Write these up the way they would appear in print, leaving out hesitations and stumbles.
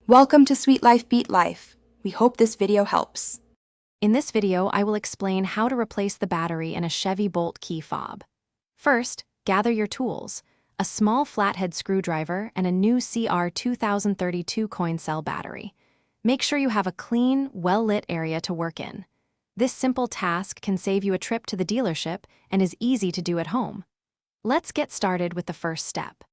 Welcome to Sweet Life Beat Life. We hope this video helps. In this video, I will explain how to replace the battery in a Chevy Bolt key fob. First, gather your tools: a small flathead screwdriver and a new CR 2032 coin cell battery. Make sure you have a clean, well-lit area to work in. This simple task can save you a trip to the dealership and is easy to do at home. Let's get started with the first step.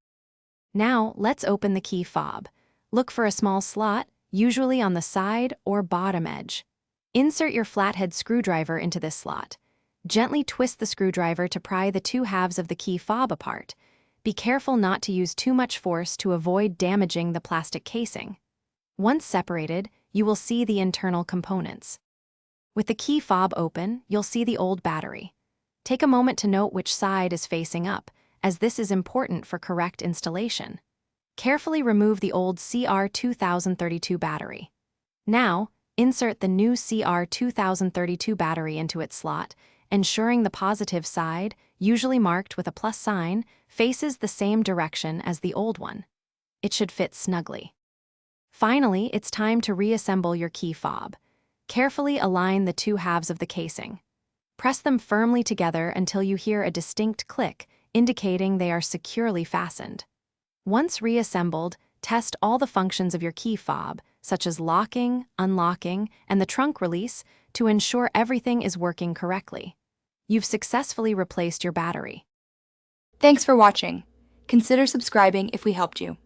Now, let's open the key fob. Look for a small slot, usually on the side or bottom edge. Insert your flathead screwdriver into this slot. Gently twist the screwdriver to pry the two halves of the key fob apart. Be careful not to use too much force to avoid damaging the plastic casing. Once separated, you will see the internal components. With the key fob open, you'll see the old battery. Take a moment to note which side is facing up, as this is important for correct installation. Carefully remove the old CR 2032 battery. Now, insert the new CR 2032 battery into its slot, ensuring the positive side, usually marked with a plus sign, faces the same direction as the old one. It should fit snugly. Finally, it's time to reassemble your key fob. Carefully align the two halves of the casing. Press them firmly together until you hear a distinct click, indicating they are securely fastened. Once reassembled, test all the functions of your key fob, such as locking, unlocking, and the trunk release, to ensure everything is working correctly. You've successfully replaced your battery. Thanks for watching. Consider subscribing if we helped you.